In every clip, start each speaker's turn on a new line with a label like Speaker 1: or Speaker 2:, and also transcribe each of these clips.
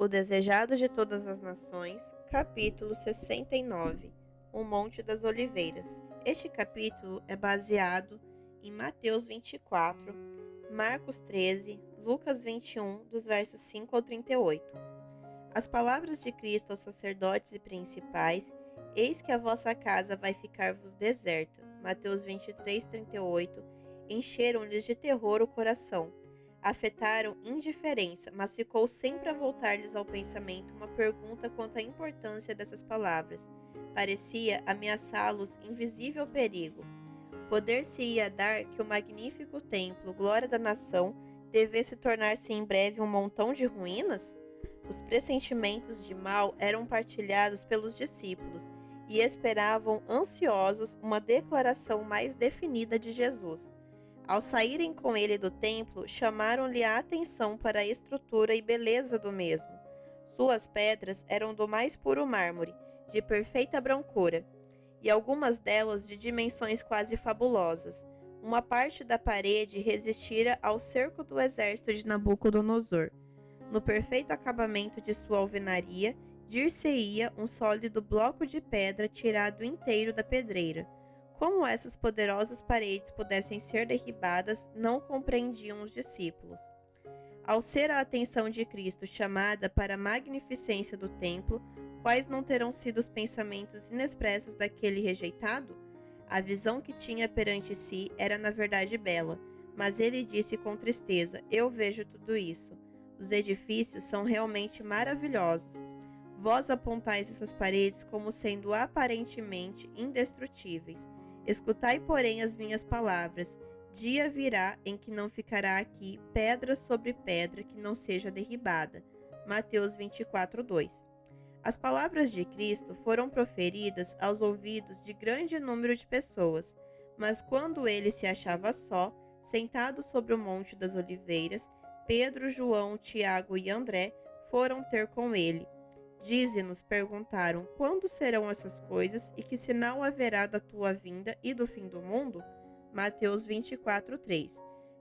Speaker 1: O Desejado de Todas as Nações, capítulo 69, O Monte das Oliveiras. Este capítulo é baseado em Mateus 24, Marcos 13, Lucas 21, dos versos 5 ao 38. As palavras de Cristo aos sacerdotes e principais: Eis que a vossa casa vai ficar-vos deserta. Mateus 23, 38, encheram-lhes de terror o coração. Afetaram indiferença, mas ficou sempre a voltar-lhes ao pensamento uma pergunta quanto à importância dessas palavras. Parecia ameaçá-los invisível perigo. Poder-se-ia dar que o magnífico templo, glória da nação, devesse tornar-se em breve um montão de ruínas? Os pressentimentos de mal eram partilhados pelos discípulos e esperavam ansiosos uma declaração mais definida de Jesus. Ao saírem com ele do templo, chamaram-lhe a atenção para a estrutura e beleza do mesmo. Suas pedras eram do mais puro mármore, de perfeita brancura, e algumas delas de dimensões quase fabulosas. Uma parte da parede resistira ao cerco do exército de Nabucodonosor. No perfeito acabamento de sua alvenaria, dir-se-ia um sólido bloco de pedra tirado inteiro da pedreira. Como essas poderosas paredes pudessem ser derribadas, não compreendiam os discípulos. Ao ser a atenção de Cristo chamada para a magnificência do templo, quais não terão sido os pensamentos inexpressos daquele rejeitado? A visão que tinha perante si era na verdade bela, mas ele disse com tristeza: Eu vejo tudo isso. Os edifícios são realmente maravilhosos. Vós apontais essas paredes como sendo aparentemente indestrutíveis. Escutai, porém, as minhas palavras. Dia virá em que não ficará aqui pedra sobre pedra que não seja derribada. Mateus 24, 2. As palavras de Cristo foram proferidas aos ouvidos de grande número de pessoas, mas quando ele se achava só, sentado sobre o Monte das Oliveiras, Pedro, João, Tiago e André foram ter com ele. Dize-nos, perguntaram, quando serão essas coisas e que sinal haverá da tua vinda e do fim do mundo? Mateus 24, 3.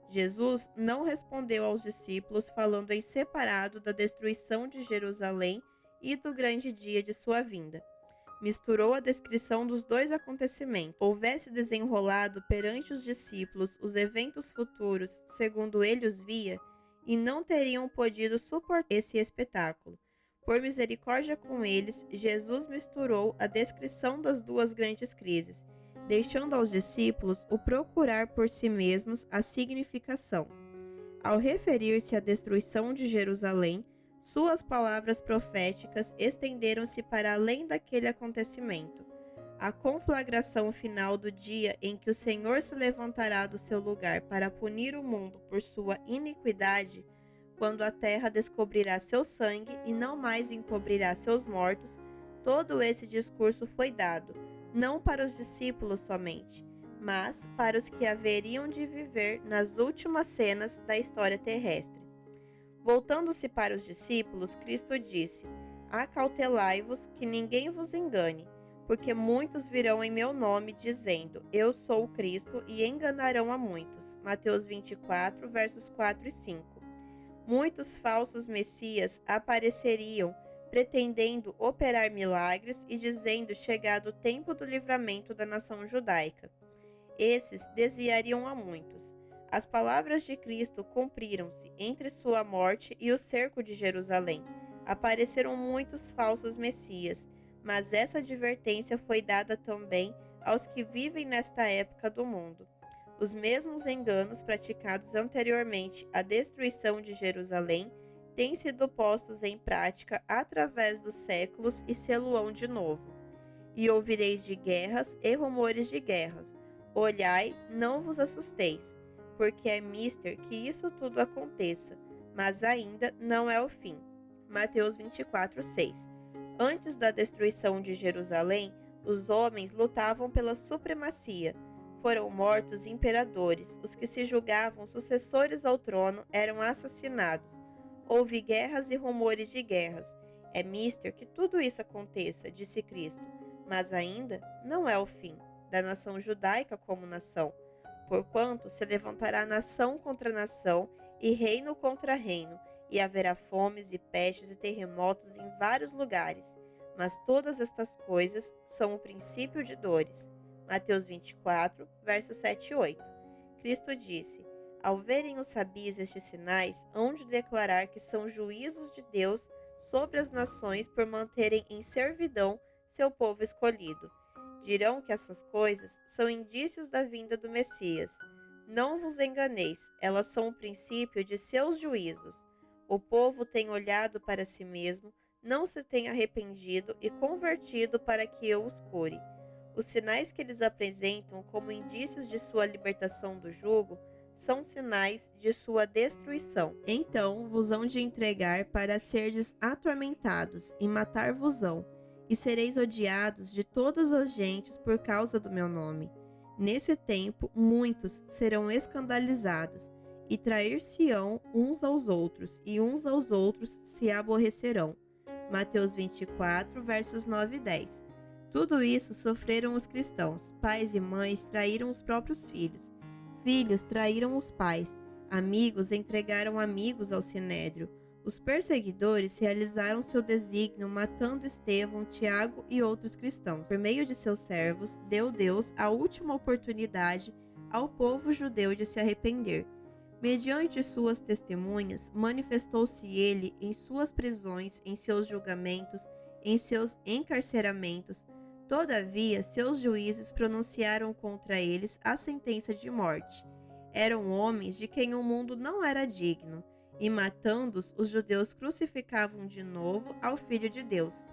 Speaker 1: Jesus não respondeu aos discípulos falando em separado da destruição de Jerusalém e do grande dia de sua vinda. Misturou a descrição dos dois acontecimentos. Houvesse desenrolado perante os discípulos os eventos futuros, segundo ele os via, e não teriam podido suportar esse espetáculo. Por misericórdia com eles, Jesus misturou a descrição das duas grandes crises, deixando aos discípulos o procurar por si mesmos a significação. Ao referir-se à destruição de Jerusalém, suas palavras proféticas estenderam-se para além daquele acontecimento. A conflagração final do dia em que o Senhor se levantará do seu lugar para punir o mundo por sua iniquidade, quando a terra descobrirá seu sangue e não mais encobrirá seus mortos, todo esse discurso foi dado, não para os discípulos somente, mas para os que haveriam de viver nas últimas cenas da história terrestre. Voltando-se para os discípulos, Cristo disse: Acautelai-vos que ninguém vos engane, porque muitos virão em meu nome dizendo: Eu sou o Cristo, e enganarão a muitos. Mateus 24, versos 4 e 5. Muitos falsos messias apareceriam, pretendendo operar milagres e dizendo chegado o tempo do livramento da nação judaica. Esses desviariam a muitos. As palavras de Cristo cumpriram-se entre sua morte e o cerco de Jerusalém. Apareceram muitos falsos messias, mas essa advertência foi dada também aos que vivem nesta época do mundo. Os mesmos enganos praticados anteriormente à destruição de Jerusalém têm sido postos em prática através dos séculos e sê-lo-ão de novo. E ouvireis de guerras e rumores de guerras. Olhai, não vos assusteis, porque é mister que isso tudo aconteça, mas ainda não é o fim. Mateus 24, 6. Antes da destruição de Jerusalém, os homens lutavam pela supremacia. Foram mortos imperadores, os que se julgavam sucessores ao trono eram assassinados. Houve guerras e rumores de guerras. É mister que tudo isso aconteça, disse Cristo, mas ainda não é o fim da nação judaica como nação. Porquanto se levantará nação contra nação e reino contra reino, e haverá fomes e pestes e terremotos em vários lugares. Mas todas estas coisas são o princípio de dores. Mateus 24, versos 7 e 8. Cristo disse: ao verem os sabios estes sinais, hão de declarar que são juízos de Deus sobre as nações por manterem em servidão seu povo escolhido. Dirão que essas coisas são indícios da vinda do Messias. Não vos enganeis, elas são o princípio de seus juízos. O povo tem olhado para si mesmo, não se tem arrependido e convertido para que eu os cure. Os sinais que eles apresentam como indícios de sua libertação do jugo são sinais de sua destruição. Então vos hão de entregar para serdes atormentados e matar-vos-ão, e sereis odiados de todas as gentes por causa do meu nome. Nesse tempo muitos serão escandalizados, e trair-se-ão uns aos outros, e uns aos outros se aborrecerão. Mateus 24, versos 9 e 10. Tudo isso sofreram os cristãos. Pais e mães traíram os próprios filhos. Filhos traíram os pais. Amigos entregaram amigos ao sinédrio. Os perseguidores realizaram seu desígnio matando Estevão, Tiago e outros cristãos. Por meio de seus servos, deu Deus a última oportunidade ao povo judeu de se arrepender. Mediante suas testemunhas, manifestou-se ele em suas prisões, em seus julgamentos, em seus encarceramentos. Todavia, seus juízes pronunciaram contra eles a sentença de morte. Eram homens de quem o mundo não era digno, e matando-os, os judeus crucificavam de novo ao Filho de Deus.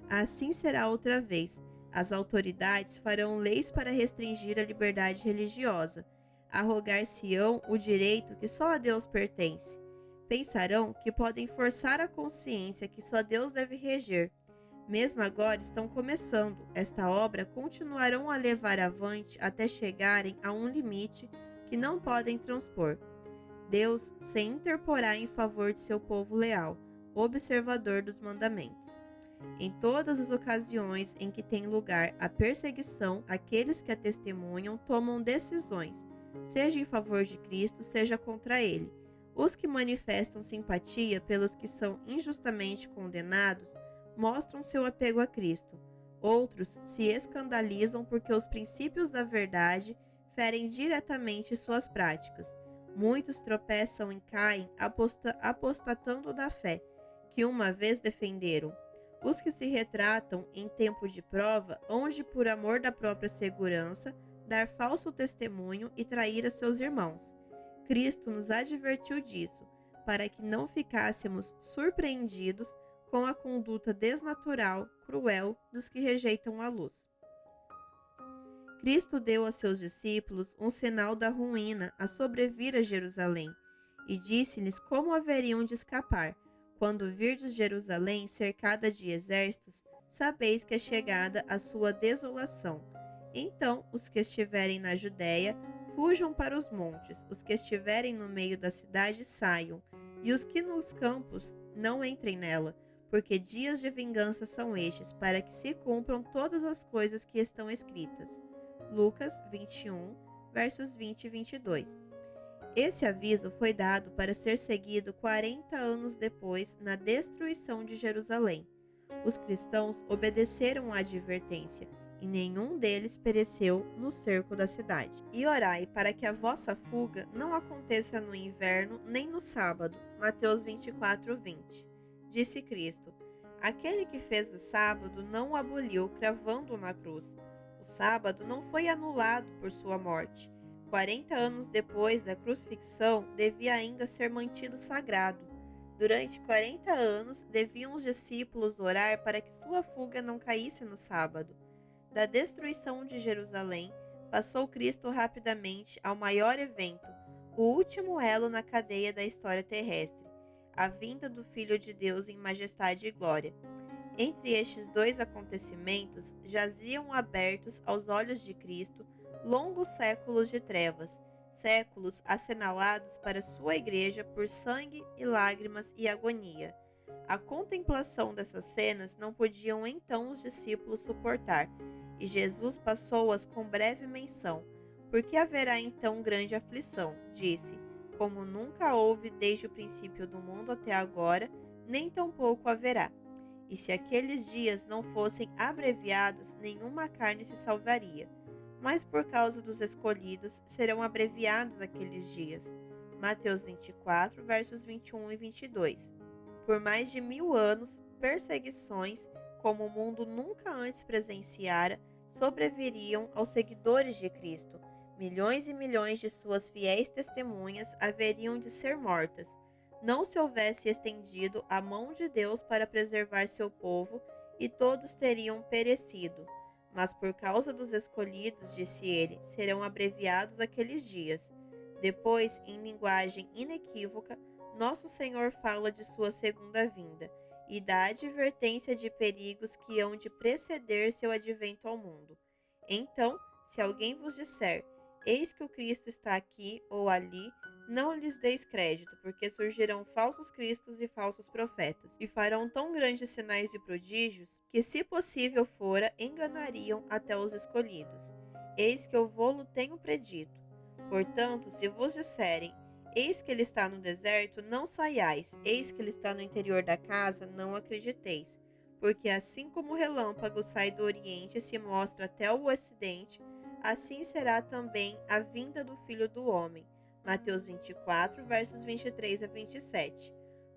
Speaker 1: Assim será outra vez. As autoridades farão leis para restringir a liberdade religiosa. Arrogar-se-ão o direito que só a Deus pertence. Pensarão que podem forçar a consciência que só Deus deve reger. Mesmo agora estão começando. Esta obra continuarão a levar avante até chegarem a um limite que não podem transpor. Deus se interporá em favor de seu povo leal, observador dos mandamentos. Em todas as ocasiões em que tem lugar a perseguição, aqueles que a testemunham tomam decisões, seja em favor de Cristo, seja contra ele. Os que manifestam simpatia pelos que são injustamente condenados mostram seu apego a Cristo. Outros se escandalizam porque os princípios da verdade ferem diretamente suas práticas. Muitos tropeçam e caem apostatando da fé, que uma vez defenderam. Os que se retratam em tempo de prova hão de, por amor da própria segurança, dar falso testemunho e trair a seus irmãos. Cristo nos advertiu disso, para que não ficássemos surpreendidos com a conduta desnatural, cruel dos que rejeitam a luz. Cristo deu a seus discípulos um sinal da ruína a sobrevir a Jerusalém, e disse-lhes como haveriam de escapar. Quando virdes Jerusalém cercada de exércitos, sabeis que é chegada a sua desolação. Então os que estiverem na Judéia fujam para os montes, os que estiverem no meio da cidade saiam, e os que nos campos não entrem nela, porque dias de vingança são estes, para que se cumpram todas as coisas que estão escritas. Lucas 21, versos 20 e 22. Esse aviso foi dado para ser seguido 40 anos depois, na destruição de Jerusalém. Os cristãos obedeceram à advertência, e nenhum deles pereceu no cerco da cidade. E orai para que a vossa fuga não aconteça no inverno nem no sábado. Mateus 24, 20. Disse Cristo: aquele que fez o sábado não o aboliu, cravando-o na cruz. O sábado não foi anulado por sua morte. 40 anos depois da crucifixão, devia ainda ser mantido sagrado. Durante 40 anos, deviam os discípulos orar para que sua fuga não caísse no sábado. Da destruição de Jerusalém, passou Cristo rapidamente ao maior evento, o último elo na cadeia da história terrestre, a vinda do Filho de Deus em majestade e glória. Entre estes dois acontecimentos, jaziam abertos aos olhos de Cristo longos séculos de trevas, séculos assinalados para sua igreja por sangue e lágrimas e agonia. A contemplação dessas cenas não podiam então os discípulos suportar, e Jesus passou-as com breve menção. Porque haverá então grande aflição, disse, como nunca houve desde o princípio do mundo até agora, nem tampouco haverá. E se aqueles dias não fossem abreviados, nenhuma carne se salvaria. Mas por causa dos escolhidos, serão abreviados aqueles dias. Mateus 24, versos 21 e 22. Por mais de 1000 anos, perseguições, como o mundo nunca antes presenciara, sobreviriam aos seguidores de Cristo. Milhões e milhões de suas fiéis testemunhas haveriam de ser mortas, não se houvesse estendido a mão de Deus para preservar seu povo, e todos teriam perecido. Mas por causa dos escolhidos, disse ele, serão abreviados aqueles dias. Depois, em linguagem inequívoca, nosso Senhor fala de sua segunda vinda e dá advertência de perigos que hão de preceder seu advento ao mundo. Então, se alguém vos disser, eis que o Cristo está aqui ou ali, não lhes deis crédito, porque surgirão falsos cristos e falsos profetas, e farão tão grandes sinais e prodígios, que se possível fora, enganariam até os escolhidos. Eis que eu vô-lo tenho predito. Portanto, se vos disserem, eis que ele está no deserto, não saiais, eis que ele está no interior da casa, não acrediteis. Porque assim como o relâmpago sai do oriente e se mostra até o ocidente, assim será também a vinda do Filho do Homem. Mateus 24, versos 23 a 27.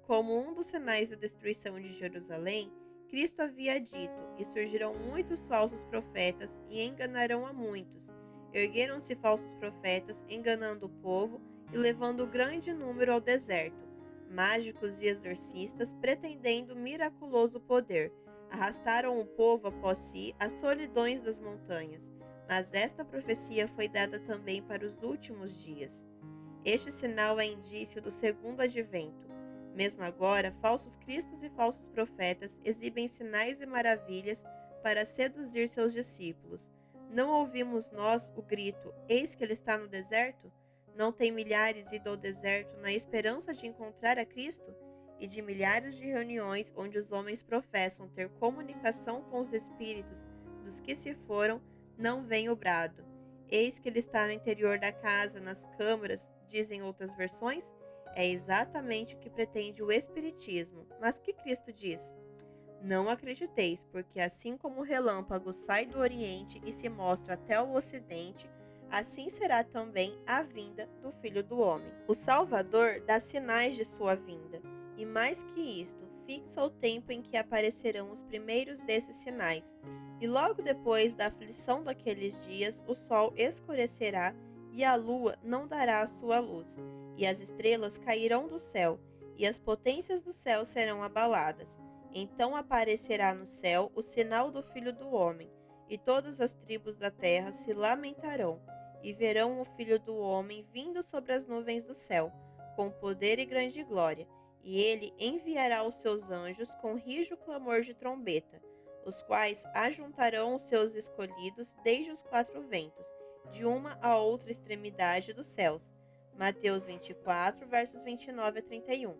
Speaker 1: Como um dos sinais da destruição de Jerusalém, Cristo havia dito, e surgirão muitos falsos profetas e enganarão a muitos. Ergueram-se falsos profetas, enganando o povo e levando grande número ao deserto. Mágicos e exorcistas, pretendendo miraculoso poder, arrastaram o povo após si às solidões das montanhas. Mas esta profecia foi dada também para os últimos dias. Este sinal é indício do segundo advento. Mesmo agora, falsos cristos e falsos profetas exibem sinais e maravilhas para seduzir seus discípulos. Não ouvimos nós o grito, eis que ele está no deserto? Não tem milhares ido ao deserto na esperança de encontrar a Cristo? E de milhares de reuniões onde os homens professam ter comunicação com os espíritos dos que se foram, não vem o brado. Eis que ele está no interior da casa, nas câmaras, dizem outras versões? É exatamente o que pretende o Espiritismo. Mas que Cristo diz? Não acrediteis, porque assim como o relâmpago sai do Oriente e se mostra até o Ocidente, assim será também a vinda do Filho do Homem. O Salvador dá sinais de sua vinda, e mais que isto, fixa o tempo em que aparecerão os primeiros desses sinais. E logo depois da aflição daqueles dias, o sol escurecerá e a lua não dará a sua luz, e as estrelas cairão do céu, e as potências do céu serão abaladas. Então aparecerá no céu o sinal do Filho do Homem, e todas as tribos da terra se lamentarão, e verão o Filho do Homem vindo sobre as nuvens do céu, com poder e grande glória, e ele enviará os seus anjos com rijo clamor de trombeta, os quais ajuntarão os seus escolhidos desde os quatro ventos, de uma a outra extremidade dos céus. Mateus 24, versos 29 a 31.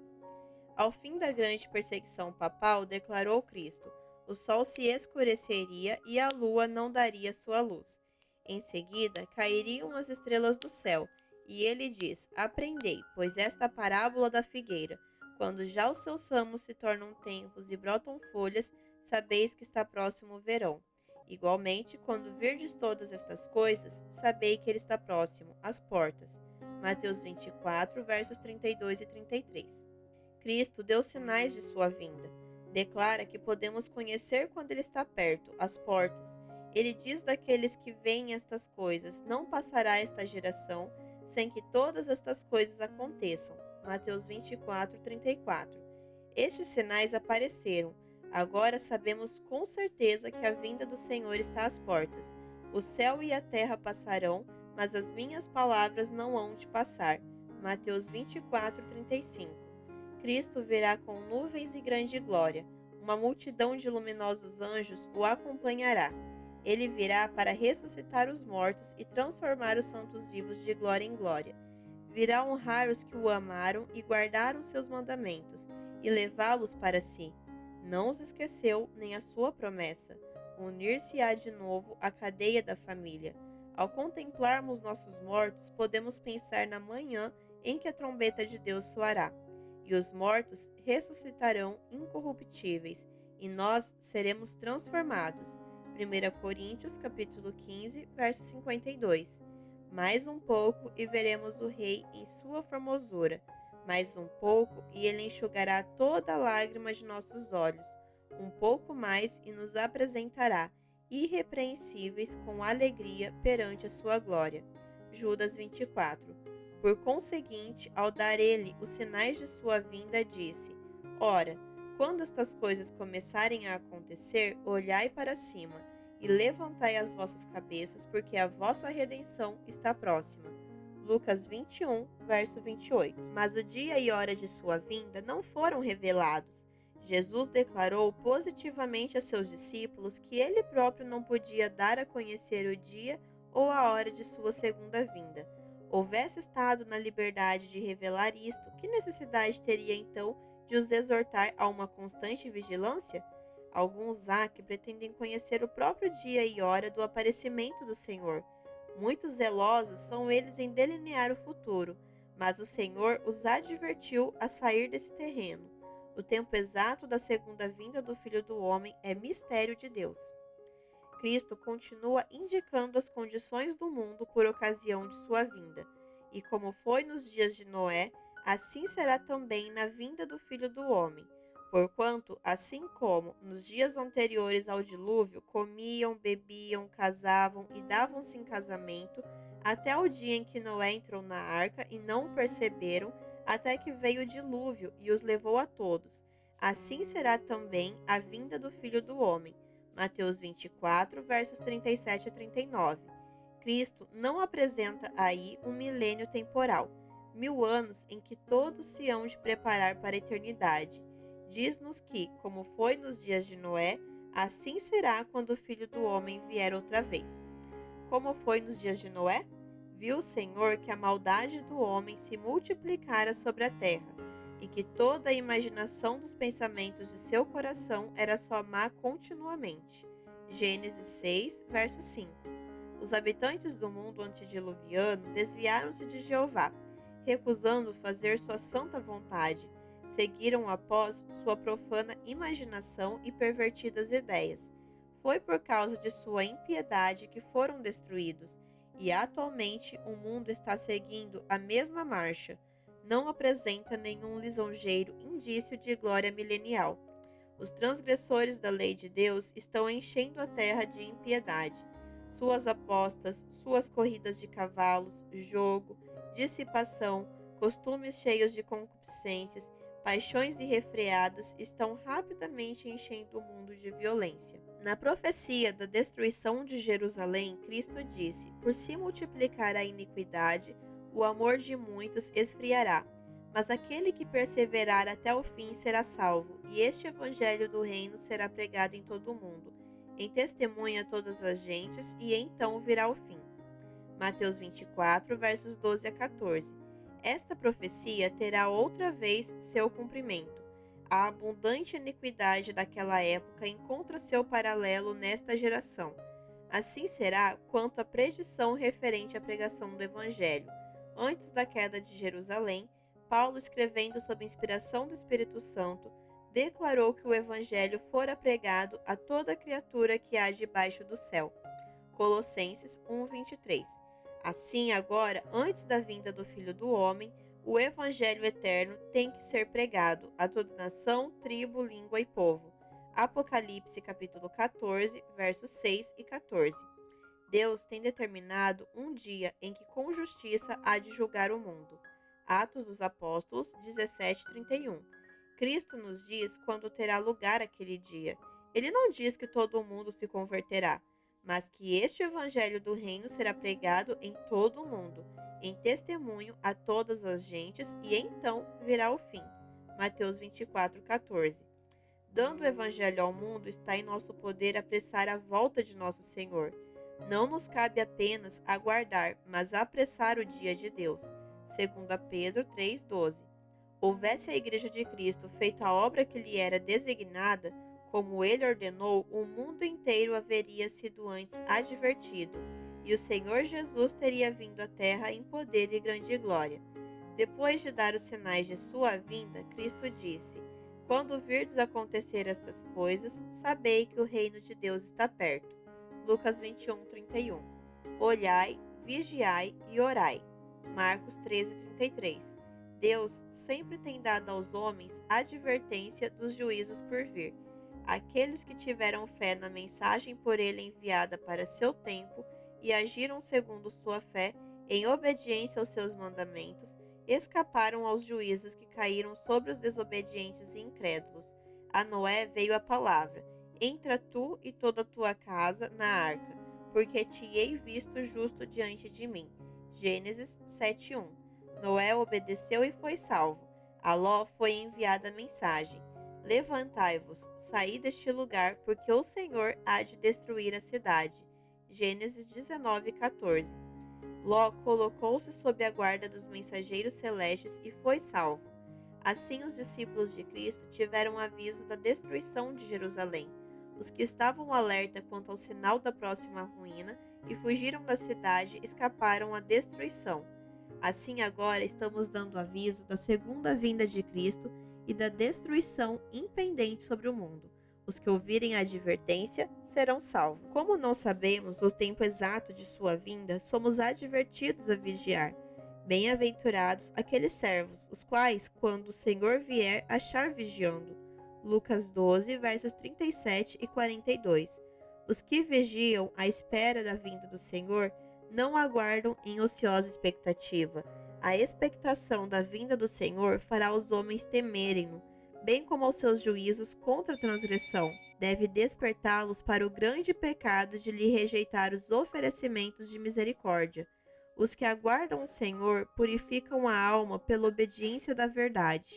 Speaker 1: Ao fim da grande perseguição papal, declarou Cristo, o sol se escureceria e a lua não daria sua luz. Em seguida, cairiam as estrelas do céu, e ele diz, aprendei, pois esta parábola da figueira, quando já os seus ramos se tornam tenros e brotam folhas, sabeis que está próximo o verão. Igualmente, quando virdes todas estas coisas, sabei que ele está próximo, às portas. Mateus 24, versos 32 e 33. Cristo deu sinais de sua vinda. Declara que podemos conhecer quando ele está perto, às portas. Ele diz daqueles que veem estas coisas, não passará esta geração sem que todas estas coisas aconteçam. Mateus 24, 34. Estes sinais apareceram. Agora sabemos com certeza que a vinda do Senhor está às portas. O céu e a terra passarão, mas as minhas palavras não hão de passar. Mateus 24, 35. Cristo virá com nuvens e grande glória. Uma multidão de luminosos anjos o acompanhará. Ele virá para ressuscitar os mortos e transformar os santos vivos de glória em glória. Virá honrar os que o amaram e guardaram seus mandamentos, e levá-los para si. Não os esqueceu nem a sua promessa. Unir-se-á de novo à cadeia da família. Ao contemplarmos nossos mortos, podemos pensar na manhã em que a trombeta de Deus soará, e os mortos ressuscitarão incorruptíveis, e nós seremos transformados. 1 Coríntios capítulo 15, verso 52. Mais um pouco e veremos o Rei em sua formosura. Mais um pouco e ele enxugará toda lágrima de nossos olhos. Um pouco mais e nos apresentará, irrepreensíveis com alegria perante a sua glória. Judas 24. Por conseguinte, ao dar ele os sinais de sua vinda, disse: Ora, quando estas coisas começarem a acontecer, olhai para cima e levantai as vossas cabeças, porque a vossa redenção está próxima. Lucas 21, verso 28. Mas o dia e hora de sua vinda não foram revelados. Jesus declarou positivamente a seus discípulos que ele próprio não podia dar a conhecer o dia ou a hora de sua segunda vinda. Houvesse estado na liberdade de revelar isto, que necessidade teria então de os exortar a uma constante vigilância? Alguns há que pretendem conhecer o próprio dia e hora do aparecimento do Senhor. Muitos zelosos são eles em delinear o futuro, mas o Senhor os advertiu a sair desse terreno. O tempo exato da segunda vinda do Filho do Homem é mistério de Deus. Cristo continua indicando as condições do mundo por ocasião de sua vinda. E como foi nos dias de Noé, assim será também na vinda do Filho do Homem. Porquanto, assim como nos dias anteriores ao dilúvio, comiam, bebiam, casavam e davam-se em casamento, até o dia em que Noé entrou na arca e não o perceberam, até que veio o dilúvio e os levou a todos. Assim será também a vinda do Filho do Homem. Mateus 24, versos 37 a 39. Cristo não apresenta aí um milênio temporal, 1000 anos em que todos se hão de preparar para a eternidade. Diz-nos que, como foi nos dias de Noé, assim será quando o Filho do Homem vier outra vez. Como foi nos dias de Noé? Viu o Senhor que a maldade do homem se multiplicara sobre a terra, e que toda a imaginação dos pensamentos de seu coração era só má continuamente. Gênesis 6, verso 5. Os habitantes do mundo antediluviano desviaram-se de Jeová, recusando fazer sua santa vontade. Seguiram após sua profana imaginação e pervertidas ideias. Foi por causa de sua impiedade que foram destruídos, e atualmente o mundo está seguindo a mesma marcha. Não apresenta nenhum lisonjeiro indício de glória milenial. Os transgressores da lei de Deus estão enchendo a terra de impiedade. Suas apostas, suas corridas de cavalos, jogo, dissipação, costumes cheios de concupiscências, paixões irrefreadas estão rapidamente enchendo o mundo de violência. Na profecia da destruição de Jerusalém, Cristo disse: Por se multiplicar a iniquidade, o amor de muitos esfriará, mas aquele que perseverar até o fim será salvo, e este evangelho do reino será pregado em todo o mundo, em testemunha a todas as gentes, e então virá o fim. Mateus 24, versos 12 a 14. Esta profecia terá outra vez seu cumprimento. A abundante iniquidade daquela época encontra seu paralelo nesta geração. Assim será quanto à predição referente à pregação do evangelho. Antes da queda de Jerusalém, Paulo, escrevendo sob inspiração do Espírito Santo, declarou que o evangelho fora pregado a toda criatura que há debaixo do céu. Colossenses 1:23. Assim, agora, antes da vinda do Filho do Homem, o evangelho eterno tem que ser pregado a toda nação, tribo, língua e povo. Apocalipse capítulo 14, versos 6 e 14. Deus tem determinado um dia em que com justiça há de julgar o mundo. Atos dos Apóstolos 17:31. Cristo nos diz quando terá lugar aquele dia. Ele não diz que todo o mundo se converterá, mas que este evangelho do reino será pregado em todo o mundo, em testemunho a todas as gentes, e então virá o fim. Mateus 24:14. Dando o evangelho ao mundo, está em nosso poder apressar a volta de nosso Senhor. Não nos cabe apenas aguardar, mas apressar o dia de Deus. 2 Pedro 3:12. Houvesse a Igreja de Cristo feito a obra que lhe era designada, como ele ordenou, o mundo inteiro haveria sido antes advertido, e o Senhor Jesus teria vindo à terra em poder e grande glória. Depois de dar os sinais de sua vinda, Cristo disse: Quando virdes acontecer estas coisas, sabei que o reino de Deus está perto. Lucas 21:31. Olhai, vigiai e orai. Marcos 13:33. Deus sempre tem dado aos homens advertência dos juízos por vir. Aqueles que tiveram fé na mensagem por ele enviada para seu tempo e agiram segundo sua fé, em obediência aos seus mandamentos, escaparam aos juízos que caíram sobre os desobedientes e incrédulos. A Noé veio a palavra: Entra tu e toda a tua casa na arca, porque te hei visto justo diante de mim. Gênesis 7:1. Noé obedeceu e foi salvo. A Ló foi enviada a mensagem: Levantai-vos, saí deste lugar, porque o Senhor há de destruir a cidade. Gênesis 19:14. Ló colocou-se sob a guarda dos mensageiros celestes e foi salvo. Assim, os discípulos de Cristo tiveram aviso da destruição de Jerusalém. Os que estavam alerta quanto ao sinal da próxima ruína e fugiram da cidade escaparam à destruição. Assim, agora estamos dando aviso da segunda vinda de Cristo e da destruição impendente sobre o mundo. Os que ouvirem a advertência serão salvos. Como não sabemos o tempo exato de sua vinda, somos advertidos a vigiar. Bem-aventurados aqueles servos, os quais, quando o Senhor vier, achar vigiando. Lucas 12, versos 37 e 42. Os que vigiam à espera da vinda do Senhor não aguardam em ociosa expectativa. A expectação da vinda do Senhor fará os homens temerem-no, bem como aos seus juízos contra a transgressão. Deve despertá-los para o grande pecado de lhe rejeitar os oferecimentos de misericórdia. Os que aguardam o Senhor purificam a alma pela obediência da verdade.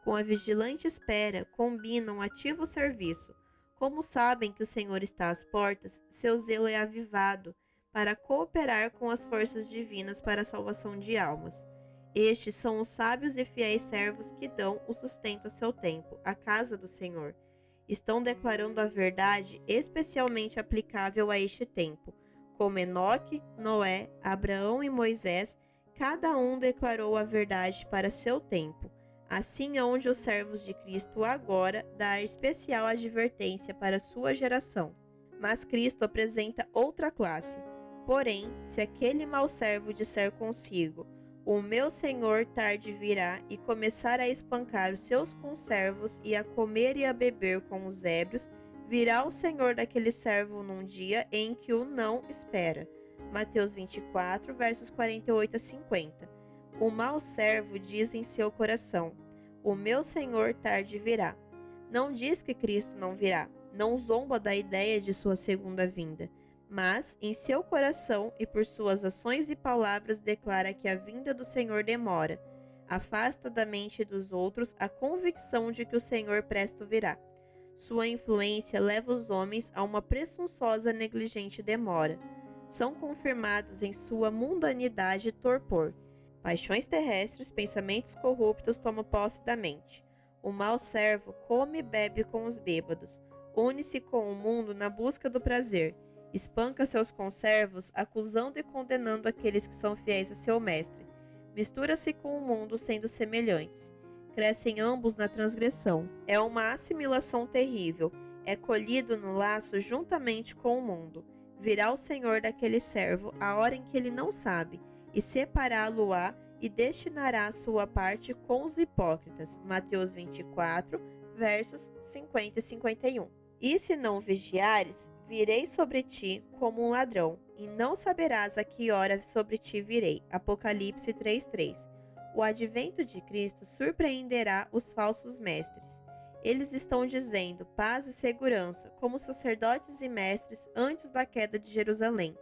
Speaker 1: Com a vigilante espera, combinam ativo serviço. Como sabem que o Senhor está às portas, seu zelo é avivado para cooperar com as forças divinas para a salvação de almas. Estes são os sábios e fiéis servos que dão o sustento a seu tempo, à casa do Senhor. Estão declarando a verdade especialmente aplicável a este tempo. Como Enoque, Noé, Abraão e Moisés, cada um declarou a verdade para seu tempo. Assim é onde os servos de Cristo agora dá especial advertência para sua geração. Mas Cristo apresenta outra classe. Porém, se aquele mau servo disser consigo: O meu senhor tarde virá, e começar a espancar os seus conservos e a comer e a beber com os ébrios, virá o senhor daquele servo num dia em que o não espera. Mateus 24, versos 48 a 50. O mau servo diz em seu coração: O meu senhor tarde virá. Não diz que Cristo não virá, não zomba da ideia de sua segunda vinda. Mas, em seu coração e por suas ações e palavras, declara que a vinda do Senhor demora. Afasta da mente dos outros a convicção de que o Senhor presto virá. Sua influência leva os homens a uma presunçosa e negligente demora. São confirmados em sua mundanidade e torpor. Paixões terrestres, pensamentos corruptos tomam posse da mente. O mau servo come e bebe com os bêbados. Une-se com o mundo na busca do prazer. Espanca seus conservos, acusando e condenando aqueles que são fiéis a seu mestre. Mistura-se com o mundo, sendo semelhantes. Crescem ambos na transgressão. É uma assimilação terrível. É colhido no laço juntamente com o mundo. Virá o Senhor daquele servo a hora em que ele não sabe, e separá-lo-á e destinará a sua parte com os hipócritas. Mateus 24, versos 50 e 51. E se não vigiares, virei sobre ti como um ladrão, e não saberás a que hora sobre ti virei. Apocalipse 3:3. O advento de Cristo surpreenderá os falsos mestres. Eles estão dizendo paz e segurança, como sacerdotes e mestres antes da queda de Jerusalém.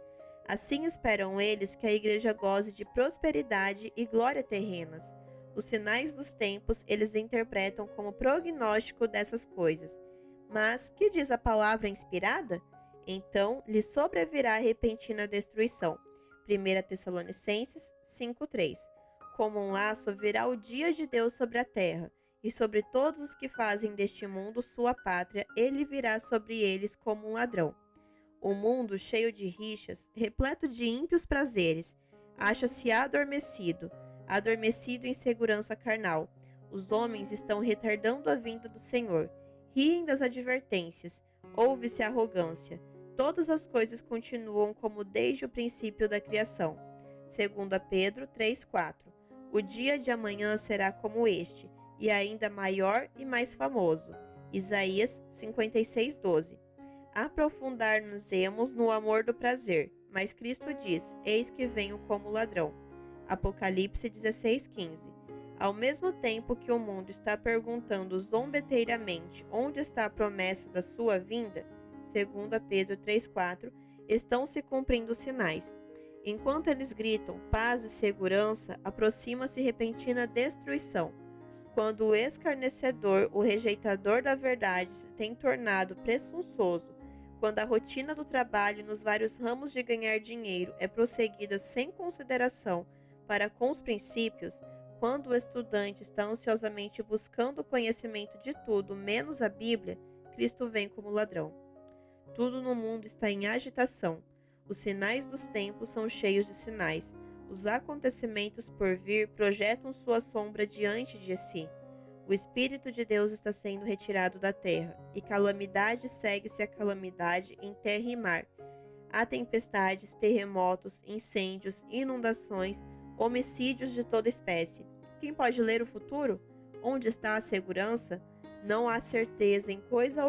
Speaker 1: Assim esperam eles que a igreja goze de prosperidade e glória terrenas. Os sinais dos tempos eles interpretam como prognóstico dessas coisas. Mas que diz a palavra inspirada? Então lhe sobrevirá repentina destruição. 1 Tessalonicenses 5:3. Como um laço virá o dia de Deus sobre a terra, e sobre todos os que fazem deste mundo sua pátria, ele virá sobre eles como um ladrão. O mundo, cheio de rixas, repleto de ímpios prazeres, acha-se adormecido. adormecido em segurança carnal. Os homens estão retardando a vinda do Senhor. Riem das advertências. Ouve-se arrogância. Todas as coisas continuam como desde o princípio da criação. 2 Pedro 3,4. O dia de amanhã será como este, e ainda maior e mais famoso. Isaías 56,12. Aprofundar-nos-emos no amor do prazer, mas Cristo diz: eis que venho como ladrão. Apocalipse 16,15. Ao mesmo tempo que o mundo está perguntando zombeteiramente onde está a promessa da sua vinda, 2 Pedro 3,4, estão se cumprindo os sinais. Enquanto eles gritam paz e segurança, aproxima-se repentina destruição. Quando o escarnecedor, o rejeitador da verdade, se tem tornado presunçoso, quando a rotina do trabalho nos vários ramos de ganhar dinheiro é prosseguida sem consideração para com os princípios, quando o estudante está ansiosamente buscando o conhecimento de tudo menos a Bíblia, Cristo vem como ladrão. Tudo no mundo está em agitação. Os sinais dos tempos são cheios de sinais. Os acontecimentos por vir projetam sua sombra diante de si. O Espírito de Deus está sendo retirado da terra, e calamidade segue-se a calamidade em terra e mar. Há tempestades, terremotos, incêndios, inundações, homicídios de toda espécie. Quem pode ler o futuro? Onde está a segurança? Não há certeza em coisa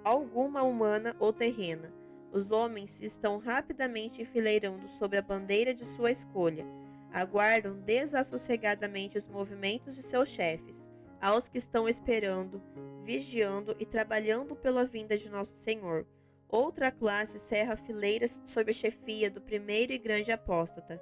Speaker 1: alguma humana ou terrena. Os homens se estão rapidamente enfileirando sobre a bandeira de sua escolha. Aguardam desassossegadamente os movimentos de seus chefes. Aos que estão esperando, vigiando e trabalhando pela vinda de nosso Senhor. Outra classe cerra fileiras sob a chefia do primeiro e grande apóstata.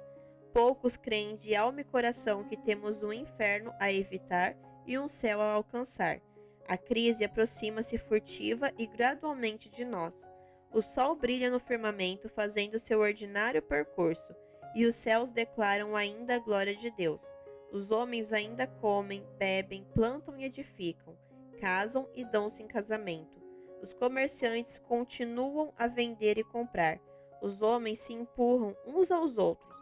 Speaker 1: Poucos creem de alma e coração que temos um inferno a evitar e um céu a alcançar. A crise aproxima-se furtiva e gradualmente de nós. O sol brilha no firmamento, fazendo seu ordinário percurso, e os céus declaram ainda a glória de Deus. Os homens ainda comem, bebem, plantam e edificam, casam e dão-se em casamento. Os comerciantes continuam a vender e comprar. Os homens se empurram uns aos outros,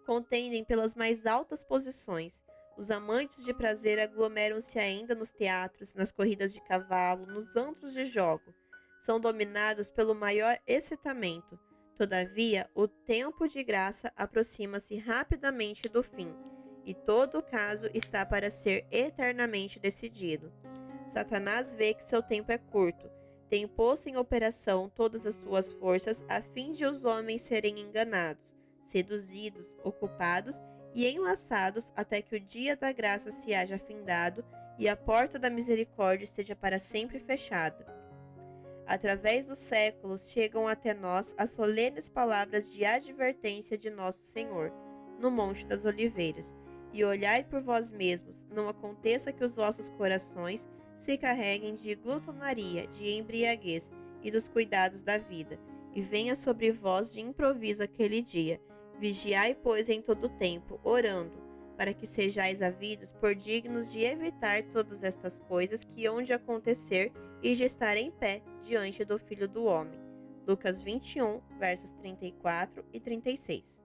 Speaker 1: contendem pelas mais altas posições. Os amantes de prazer aglomeram-se ainda nos teatros, nas corridas de cavalo, nos antros de jogo. São dominados pelo maior excitamento. Todavia, o tempo de graça aproxima-se rapidamente do fim, e todo o caso está para ser eternamente decidido. Satanás vê que seu tempo é curto, tem posto em operação todas as suas forças a fim de os homens serem enganados, seduzidos, ocupados e enlaçados até que o dia da graça se haja findado e a porta da misericórdia esteja para sempre fechada. Através dos séculos chegam até nós as solenes palavras de advertência de nosso Senhor, no Monte das Oliveiras. E olhai por vós mesmos, não aconteça que os vossos corações se carreguem de glutonaria, de embriaguez e dos cuidados da vida, e venha sobre vós de improviso aquele dia. Vigiai, pois, em todo o tempo, orando, para que sejais havidos por dignos de evitar todas estas coisas que hão de acontecer e de estar em pé diante do Filho do Homem. Lucas 21, versos 34 e 36.